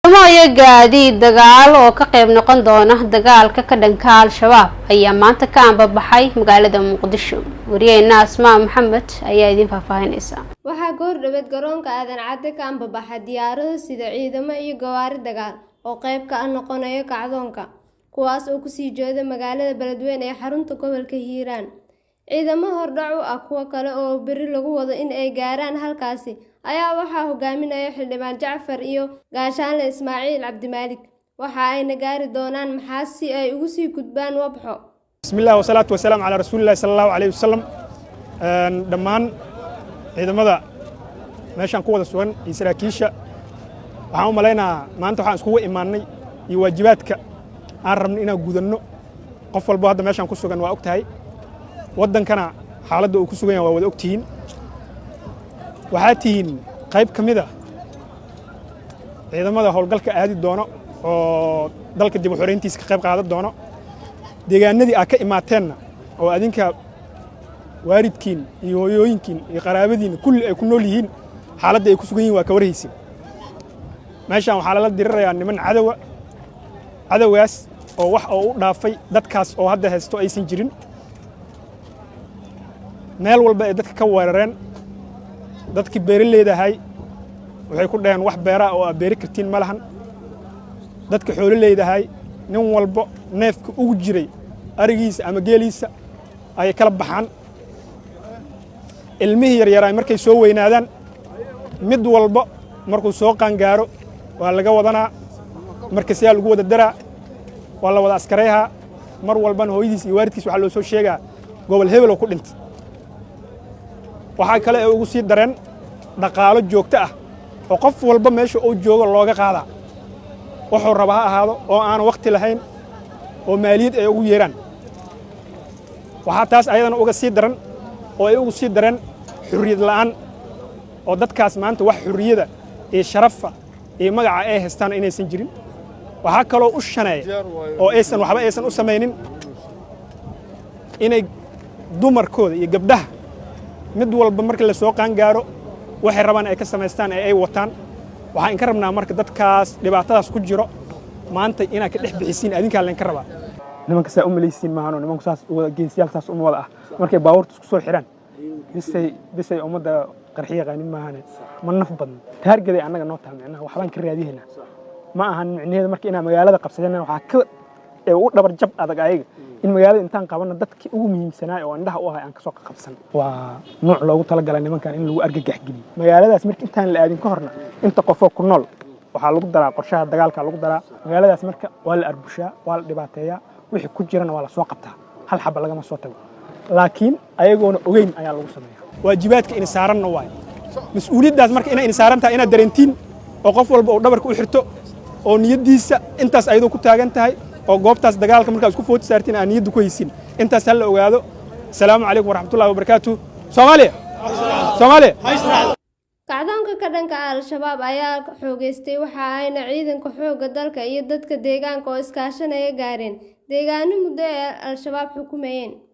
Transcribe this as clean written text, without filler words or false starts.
Iyo gaadiid dagaal oo ka qayb noqon doona dagaalka ka dhanka Al-Shabaab ayaa maanta ka ambabaxay magaalada Muqdisho. Wariyayna Asmaa Maxamed ayaa idin faahfaahinaysa. Waxaa goor dhaweed garoonka aadan cadde ka ambabaxay diyaarado sida ciidamo iyo gawaari dagaal oo qayb ka noqonaya kacdoonka, kuwaas oo ku sii jeeda magaalada Beledweyne ee xarunta gobolka Hiiraan. Ciidamo hordhac u ah kuwa kale oo beri lagu wado in ay gaaraan halkaasi ayaa waxaa hogaaminaya Xildhibaan Jacfar iyo Gaashaanle Ismaaciil Cabdimaalik. Waxa ayna gaari doonaan maxaas si ay ugu sii gudbaan wabxo. Bismillah wasalaatu wasalaam ala rasuulillah sallallahu alayhi wasallam. Dhammaan ciidamada meeshan ku wada sugan iyo saraakiisha waxaan u maleynayaa maanta waxaan iskugu imaanay iyo waajibaadka aan rabno inaan gudanno. Qof walba hadda meeshan ku sugan waa ogtahay wadankana xaaladda uu ku sugan yahay waa wada ogtihiin. waxaa tihiin qayb ka mid ah ciidamada howlgalka aadi doono oo dalka dib u xoreyntiisa ka qayb qaadan doono. deegaanadii aad ka imaateenna oo adinka waalidkiin iyo hooyooyinkiin iyo qaraabadiin kulli ay ku nool yihiin xaaladda ay ku sugan yihiin waa ka warhaysin. meeshaan waxaa lala dirirayaa niman cadawgaas oo wax oo u dhaafay dadkaas oo hadda haysto aysan jirin. meel walba ay dadka ka weerareen. dadkii beeraleyda ahay waxay ku dhaheen wax beera oo aad beeri kartiin ma lahan. dadka xoololeyda ahay nin walba neefka ugu jiray arigiisa ama geeliisa ay kala baxaan. ilmihii yaryaraay markay soo weynaadaan mid walba markuu soo qaangaaro waa laga wadanaa markasiyaa lagu wada daraa waa la wada askareeyaa. mar walbana hooyadiis iyo waalidkiis waxaa loo soo sheegaa gobol hebel oo ku dhintay. waxaa kale ay ugu sii dareen dhaqaalo joogto ah oo qof walba meesha uu joogo looga qaadaa wuxuu raba ha ahaado oo aan waqti lahayn oo maaliyad ay ugu yeeraan. waxaa taas ayadana uga sii daran oo ay ugu sii dareen xurriyad la'aan oo dadkaas maanta wax xurriyada iyo sharafa iyo magaca ay haystaan inaysan jirin. waxaa kaloo u shaneeya oo waxba aysan u samaynin inay dumarkooda iyo gabdhaha mid walba marka la soo qaangaaro waxay rabaan ay ka samaystaan ay wataan. waxaan inka rabnaa marka dadkaas dhibaatadaas ku jiro maanta inaad ka dhex bixisiin adinkaa laynka rabaa. nimanka saa u malaysiin maahano nimanku saas geesiyaal saas uma wada ah markay baabuurta isku soo xidhaan bisay ummadda qarxiya qaanin maahane ma naf badno. taargeday annaga noo taha micnaha waxbaan ka raadihaynaa ma ahan micnaheeda marka inaan magaalada qabsadana waxaa ka u dhabar jab adag ayaga in magaalada intaan qabanno dadkii ugu muhiimsanaa oo indhaha u ahay aan ka soo qabsan. waa nooc loogu talagalay nimankan in lagu argagax geliyo magaaladaas marka intaan la aadin ka horna inta qofoo ku nool waxaa lagu daraa qorshaha dagaalka lagu daraa. magaaladaas marka waa la arbushaa waa la dhibaateeyaa wixii ku jirana waa la soo qabtaa hal xaba lagama soo tago laakiin ayagoona ogeyn ayaa lagu sameeyaa. waajibaadka in saaranna waayo mas'uuliyaddaas marka inay saaran tahay inaad dareentiin oo qof walba oo dhabarka u xirto oo niyaddiisa intaas ayadoo ku taagan tahay oo goobtaas dagaalka markaa isku footi saartiin aan niyadda ku haysin intaas hal la ogaado. asalaamu calaykum waraxmatullahi wabarakaatu. Soomaaliya kacdoonka ka dhanka Al-Shabaab ayaa xoogeystay. waxa ayna ciidanka xoogga dalka iyo dadka deegaanka oo iskaashanaya gaareen deegaano muddo ee Al-Shabaab xukumayeen.